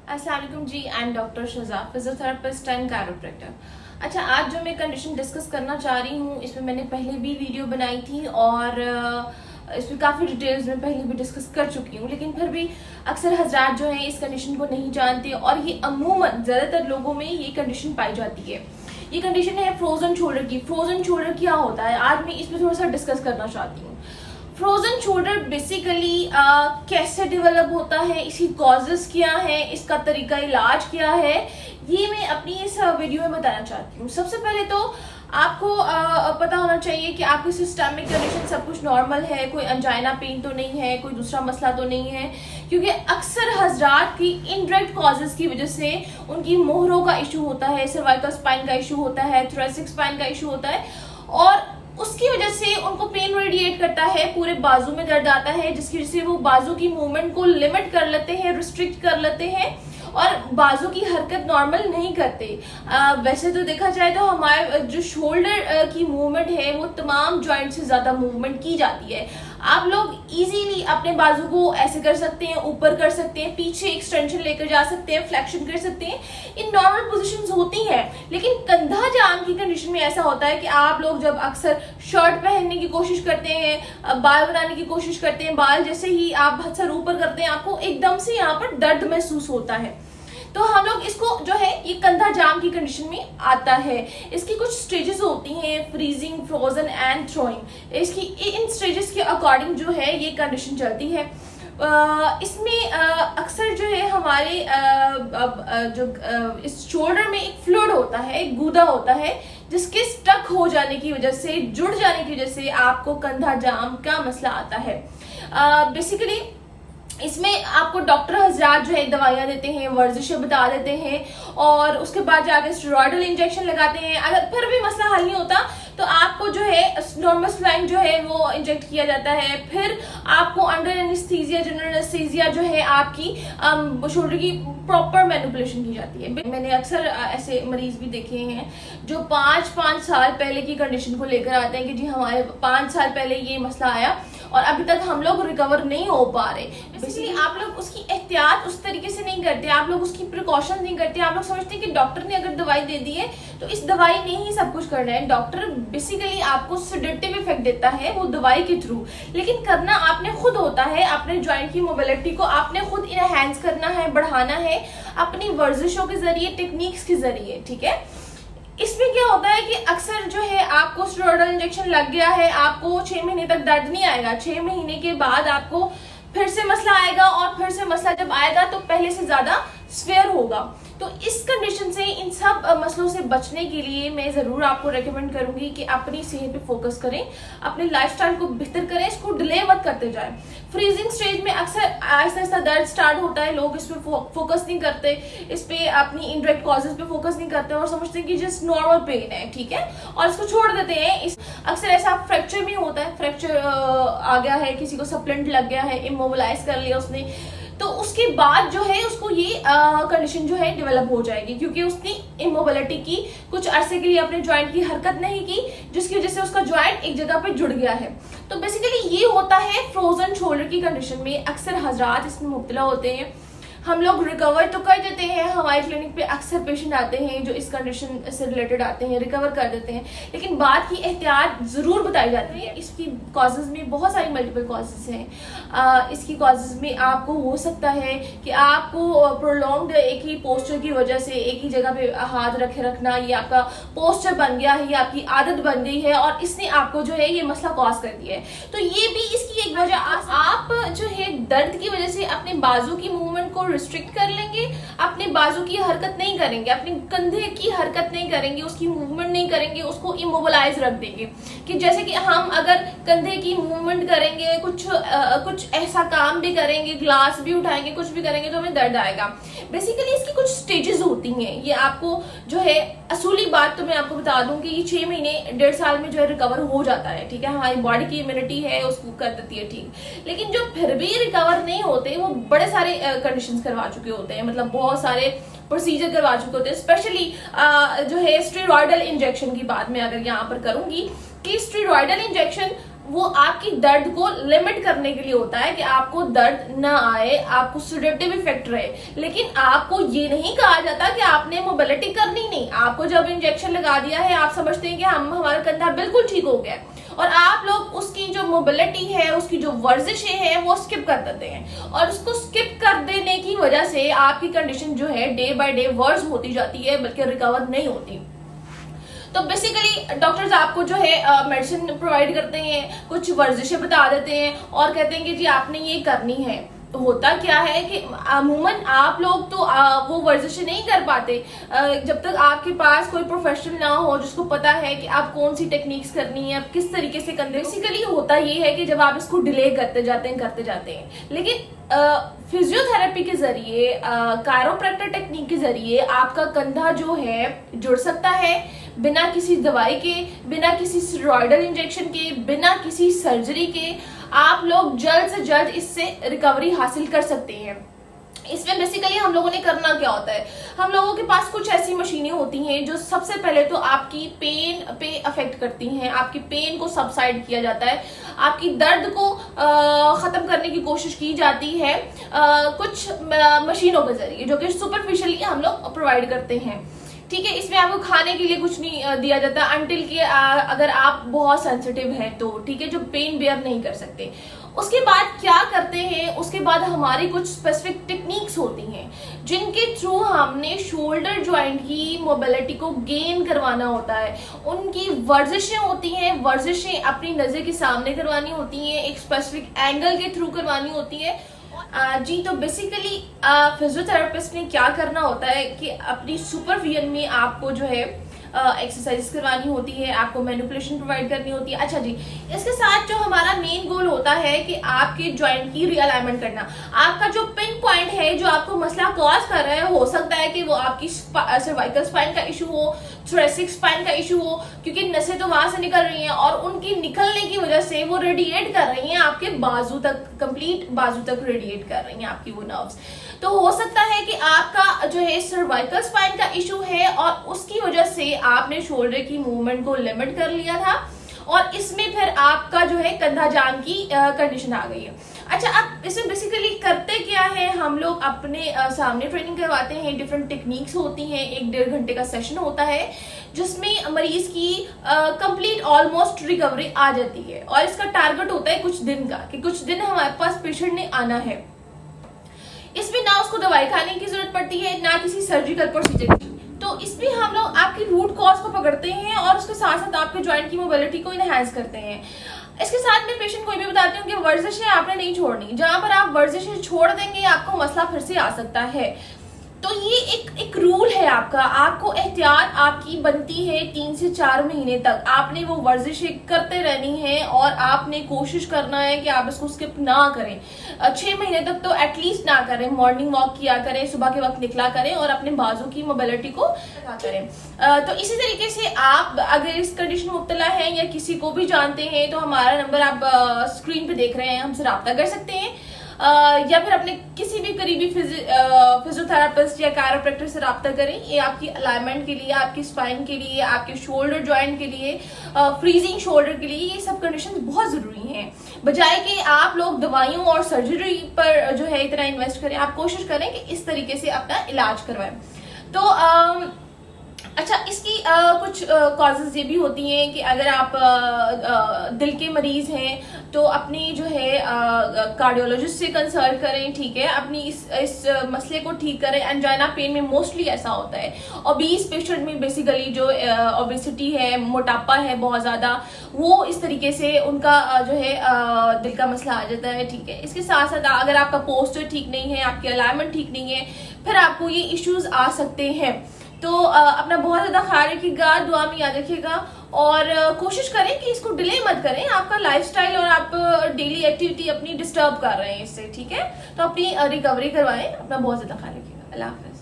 अस्सलाम वालेकुम जी, I am doctor Shaza, physiotherapist and chiropractor. अच्छा, आज जो मैं कंडीशन डिस्कस करना चाह रही हूँ, इसमें मैंने पहले भी वीडियो बनाई थी और इसमें काफ़ी डिटेल्स में पहले भी डिस्कस कर चुकी हूँ, लेकिन फिर भी अक्सर हजरात जो हैं इस कंडीशन को नहीं जानते और ये अमूमन ज़्यादातर लोगों में ये कंडीशन पाई जाती है। ये कंडीशन है फ्रोजन शोल्डर की। फ्रोजन शोल्डर क्या होता है, आज मैं इस पर थोड़ा सा डिस्कस करना चाहती हूँ। फ्रोजन शोल्डर बेसिकली कैसे डेवलप होता है, इसकी कॉजेस क्या है, इसका तरीका इलाज क्या है, ये मैं अपनी इस वीडियो में बताना चाहती हूँ। सबसे पहले तो आपको पता होना चाहिए कि आपकी सिस्टमिक कंडीशन सब कुछ नॉर्मल है, कोई अंजाइना पेन तो नहीं है, कोई दूसरा मसला तो नहीं है, क्योंकि अक्सर हजरात की इनडायरेक्ट कॉजेज की वजह से उनकी मोहरों का इशू होता है, सर्वाइकल स्पाइन का इशू होता है, थोरेसिक स्पाइन का इशू होता है और उसकी वजह से उनको पेन रेडिएट करता है, पूरे बाजू में दर्द आता है, जिसकी वजह से वो बाजू की मूवमेंट को लिमिट कर लेते हैं, रिस्ट्रिक्ट कर लेते हैं और बाजू की हरकत नॉर्मल नहीं करते। वैसे तो देखा जाए तो हमारे जो शोल्डर की मूवमेंट है वो तमाम जॉइंट से ज्यादा मूवमेंट की जाती है। आप लोग इजीली अपने बाजू को ऐसे कर सकते हैं, ऊपर कर सकते हैं, पीछे एक्सटेंशन लेकर जा सकते हैं, फ्लेक्शन कर सकते हैं, इन नॉर्मल पोजीशंस होती हैं। लेकिन कंधा जाम की कंडीशन में ऐसा होता है कि आप लोग जब अक्सर शर्ट पहनने की कोशिश करते हैं, बाल बनाने की कोशिश करते हैं, बाल जैसे ही आप सर ऊपर करते हैं आपको एकदम से यहाँ पर दर्द महसूस होता है। तो हम लोग इसको जो है ये कंधा जाम की कंडीशन में आता है। इसकी कुछ स्टेजेस होती हैं, फ्रीजिंग, फ्रोजन एंड थ्रोइंग। इसकी इन स्टेजेस के अकॉर्डिंग जो है ये कंडीशन चलती है। इसमें अक्सर जो है हमारे इस शोल्डर में एक फ्लूइड होता है, एक गूदा होता है, जिसके स्टक हो जाने की वजह से, जुड़ जाने की वजह से आपको कंधा जाम का मसला आता है। बेसिकली इसमें आपको डॉक्टर हजरात जो है दवाइयाँ देते हैं, वर्जिशें बता देते हैं और उसके बाद जाके स्टेरॉइडल इंजेक्शन लगाते हैं। अगर फिर भी मसला हल नहीं होता तो आपको जो है नॉर्मल स्लाइन जो है वो इंजेक्ट किया जाता है। फिर आपको अंडर एनेस्थीसिया, जनरल एनेस्थीसिया जो है आपकी शोल्डर की प्रॉपर मैनिपुलेशन की जाती है। मैंने अक्सर ऐसे मरीज भी देखे हैं जो 5 साल पहले की कंडीशन को लेकर आते हैं कि जी हमारे 5 साल पहले ये मसला आया और अभी तक हम लोग रिकवर नहीं हो पा रहे। इसलिए आप लोग उसकी एहतियात उस तरीके से नहीं करते, आप लोग उसकी प्रिकॉशन नहीं करते। आप लोग समझते हैं कि डॉक्टर ने अगर दवाई दे दी है तो इस दवाई ने ही सब कुछ करना है। डॉक्टर बेसिकली आपको सेडेटिव इफेक्ट देता है वो दवाई के थ्रू, लेकिन करना आपने खुद होता है। अपने जॉइंट की मोबिलिटी को आपने खुद इनहैंस करना है, बढ़ाना है अपनी वर्जिशों के जरिए, टेक्निक्स के जरिए, ठीक है। इसमें क्या होता है कि अक्सर जो है आपको स्टेरॉइडल इंजेक्शन लग गया है, आपको 6 महीने तक दर्द नहीं आएगा। 6 महीने के बाद आपको फिर से मसला आएगा और फिर से मसला जब आएगा तो पहले से ज्यादा स्वेयर होगा। तो इस कंडीशन से, इन सब मसलों से बचने के लिए मैं जरूर आपको रेकमेंड करूंगी कि अपनी सेहत पे फोकस करें, अपने लाइफस्टाइल को बेहतर करें, इसको डिले मत करते जाएं। फ्रीजिंग स्टेज में अक्सर आहिस्ता आहिस्ता दर्द स्टार्ट होता है, लोग इस पे फोकस नहीं करते, इस पे अपनी इनडायरेक्ट कॉजेज पे फोकस नहीं करते और समझते हैं कि जस्ट नॉर्मल पेन है, ठीक है, और इसको छोड़ देते हैं। अक्सर ऐसा फ्रैक्चर भी होता है, फ्रैक्चर आ गया है, किसी को सप्लेंट लग गया है, इमोबिलाइज कर लिया उसने, तो उसके बाद जो है उसको ये कंडीशन जो है डेवलप हो जाएगी, क्योंकि उसने इमोबिलिटी की, कुछ अरसे के लिए अपने जॉइंट की हरकत नहीं की, जिसकी वजह से उसका जॉइंट एक जगह पे जुड़ गया है। तो बेसिकली ये होता है फ्रोजन शोल्डर की कंडीशन में। अक्सर हजरात इसमें मुब्तला होते हैं। हम लोग रिकवर तो कर देते हैं, हमारे क्लिनिक पे अक्सर पेशेंट आते हैं जो इस कंडीशन से रिलेटेड आते हैं, रिकवर कर देते हैं, लेकिन बात की एहतियात जरूर बताई जाती है। इसकी कॉजेज में बहुत सारी मल्टीपल कॉजेज हैं। इसकी कॉजेज में आपको हो सकता है कि आपको प्रोलॉन्ग्ड एक ही पोस्चर की वजह से एक ही जगह पे हाथ रखे रखना, ये आपका पोस्चर बन गया है, ये आपकी आदत बन गई है और इसने आपको जो है ये मसला कॉज कर दिया है। तो ये भी इसकी एक वजह। आप जो है दर्द की वजह से अपने बाजू की मूवमेंट को रिस्ट्रिक्ट कर लेंगे, अपने बाजू की हरकत नहीं करेंगे, अपने कंधे की हरकत नहीं करेंगे, उसकी मूवमेंट नहीं करेंगे, उसको इमोबिलाइज रख देंगे कि जैसे कि हम अगर कंधे की मूवमेंट करेंगे, कुछ ऐसा काम भी करेंगे, ग्लास भी उठाएंगे, कुछ भी करेंगे तो हमें दर्द आएगा। बेसिकली इसकी कुछ स्टेजेस होती हैं। ये आपको जो है असूली बात तो मैं आपको बता दूं कि ये 6 महीने 1.5 साल में जो है रिकवर हो जाता है, ठीक है। हमारी बॉडी की इम्यूनिटी है उसको कर देती है ठीक, लेकिन जो फिर भी रिकवर नहीं होते वो बड़े सारे कंडीशंस करवा चुके होते हैं, मतलब बहुत सारे प्रोसीजर करवा चुके होते हैं। स्पेशली जो है स्टेरॉइडल इंजेक्शन की बात मैं अगर यहाँ पर करूंगी कि स्टेरॉइडल इंजेक्शन वो आपकी दर्द को लिमिट करने के लिए होता है कि आपको दर्द ना आए, आपको सेडेटिव इफेक्ट रहे। लेकिन आपको ये नहीं कहा जाता कि आपने मोबिलिटी करनी नहीं। आपको जब इंजेक्शन लगा दिया है, आप समझते हैं कि हमारा कंधा बिल्कुल ठीक हो गया, और आप लोग उसकी जो मोबिलिटी है, उसकी जो वर्जिशें हैं, वो स्किप कर देते हैं। और उसको स्किप कर देने की वजह से आपकी कंडीशन जो है डे बाय डे वर्स होती जाती है, बल्कि रिकवर नहीं होती। तो बेसिकली डॉक्टर्स आपको जो है मेडिसिन प्रोवाइड करते हैं, कुछ वर्जिशें बता देते हैं और कहते हैं कि जी आपने ये करनी है। तो होता क्या है कि अमूमन आप लोग तो वो वर्जिशें नहीं कर पाते जब तक आपके पास कोई प्रोफेशनल ना हो जिसको पता है कि आप कौन सी टेक्निक्स करनी है, आप किस तरीके से करनी है। बेसिकली होता ये है कि जब आप इसको डिले करते जाते हैं, लेकिन फिजियोथेरेपी के जरिए, कायरोप्रैक्टर टेक्निक के जरिए आपका कंधा जो है जुड़ सकता है, बिना किसी दवाई के, बिना किसी स्टेरॉइडल इंजेक्शन के, बिना किसी सर्जरी के। आप लोग जल्द से जल्द इससे रिकवरी हासिल कर सकते हैं। इसमें बेसिकली हम लोगों ने करना क्या होता है, हम लोगों के पास कुछ ऐसी मशीनें होती हैं जो सबसे पहले तो आपकी पेन पे अफेक्ट करती हैं, आपकी पेन को सबसाइड किया जाता है, आपकी दर्द को खत्म करने की कोशिश की जाती है कुछ मशीनों के जरिए, जो कि सुपरफिशियली हम लोग प्रोवाइड करते हैं। ठीक है, इसमें आपको खाने के लिए कुछ नहीं दिया जाता अनटिल कि अगर आप बहुत सेंसिटिव हैं तो, ठीक है, जो पेन बेयर नहीं कर सकते। उसके बाद क्या करते हैं, उसके बाद हमारी कुछ स्पेसिफिक टेक्निक्स होती हैं जिनके थ्रू हमने शोल्डर जॉइंट की मोबिलिटी को गेन करवाना होता है। उनकी वर्जिशें होती हैं, वर्जिशें अपनी नजर के सामने करवानी होती हैं, एक स्पेसिफिक एंगल के थ्रू करवानी होती है। जी, तो बेसिकली फिजियोथेरेपिस्ट ने क्या करना होता है कि अपनी सुपरविजन में आपको जो है एक्सरसाइज करवानी होती है, आपको मैनिपुलेशन प्रोवाइड करनी होती है। अच्छा जी, इसके साथ जो हमारा मेन गोल होता है कि आपके जॉइंट की रीअलाइनमेंट करना। आपका जो पिन पॉइंट है जो आपको मसला कॉज कर रहा है, हो सकता है कि वो आपकी सर्वाइकल स्पाइन का इशू हो, थोरेसिक स्पाइन का इशू हो, क्योंकि नसें तो वहां से निकल रही हैं और उनकी निकलने की वजह से वो रेडिएट कर रही हैं आपके बाजू तक, कंप्लीट बाजू तक रेडिएट कर रही हैं आपकी वो नर्व्स। तो हो सकता है कि आपका जो है सर्वाइकल स्पाइन का इशू है और उसकी वजह से आपने शोल्डर की मूवमेंट को लिमिट कर लिया था और इसमें फिर आपका जो है कंधा जाम की कंडीशन आ गई है। अच्छा, अब इसमें बेसिकली करते क्या है, हम लोग अपने सामने ट्रेनिंग करवाते हैं, डिफरेंट टेक्निक्स होती हैं, 1-1.5 घंटे का सेशन होता है जिसमें मरीज की कंप्लीट ऑलमोस्ट रिकवरी आ जाती है। और इसका टारगेट होता है कुछ दिन का, कि कुछ दिन हमारे पास पेशेंट ने आना है। इसमें ना उसको दवाई खाने की जरूरत पड़ती है, ना किसी सर्जिकल प्रोसीजर की। तो इसमें हम लोग आपकी रूट कॉज को पकड़ते हैं और उसके साथ साथ आपके जॉइंट की मोबिलिटी को इनहेंस करते हैं। इसके साथ में पेशेंट को भी बताती हूँ कि वर्जिशें आपने नहीं छोड़नी, जहां पर आप वर्जिशें छोड़ देंगे आपको मसला फिर से आ सकता है। तो ये एक रूल है आपका, आपको एहतियात आपकी बनती है 3 से 4 महीने तक। आपने वो वर्जिशें करते रहनी है और आपने कोशिश करना है कि आप इसको स्किप ना करें। 6 महीने तक तो एटलीस्ट ना करें, मॉर्निंग वॉक किया करें, सुबह के वक्त निकला करें और अपने बाजू की मोबिलिटी को करें। तो इसी तरीके से आप अगर इस कंडीशन में मुब्तला हैं या किसी को भी जानते हैं तो हमारा नंबर आप स्क्रीन पे देख रहे हैं, हमसे रब्ता कर सकते हैं, या फिर अपने किसी भी करीबी फिजियोथेरेपिस्ट या कायरोप्रैक्टर से रब्ता करें। ये आपकी अलाइनमेंट के लिए, आपकी स्पाइन के लिए, आपके शोल्डर जॉइंट के लिए, फ्रीजिंग शोल्डर के लिए ये सब कंडीशंस बहुत जरूरी हैं। बजाय कि आप लोग दवाइयों और सर्जरी पर जो है इतना इन्वेस्ट करें, आप कोशिश करें कि इस तरीके से अपना इलाज करवाएं। तो अच्छा, इसकी कुछ कॉजेज ये भी होती हैं कि अगर आप दिल के मरीज हैं तो अपनी जो है कार्डियोलॉजिस्ट से कंसल्ट करें, ठीक है, अपनी इस मसले को ठीक करें। एंजाइना पेन में मोस्टली ऐसा होता है। ओबीस पेशेंट में बेसिकली जो ओबेसिटी है, मोटापा है बहुत ज़्यादा, वो इस तरीके से उनका जो है दिल का मसला आ जाता है, ठीक है। इसके साथ साथ अगर आपका पोस्चर ठीक नहीं है, आपकी अलाइनमेंट ठीक नहीं है, फिर आपको ये इश्यूज आ सकते हैं। तो अपना बहुत ज़्यादा ख्याल रखिएगा, दुआ में याद रखिएगा और कोशिश करें कि इसको डिले मत करें। आपका लाइफस्टाइल और आप डेली एक्टिविटी अपनी डिस्टर्ब कर रहे हैं इससे, ठीक है। तो अपनी रिकवरी करवाएं, अपना बहुत ज़्यादा ख्याल रखिएगा। अल्लाह हाफ़िज़।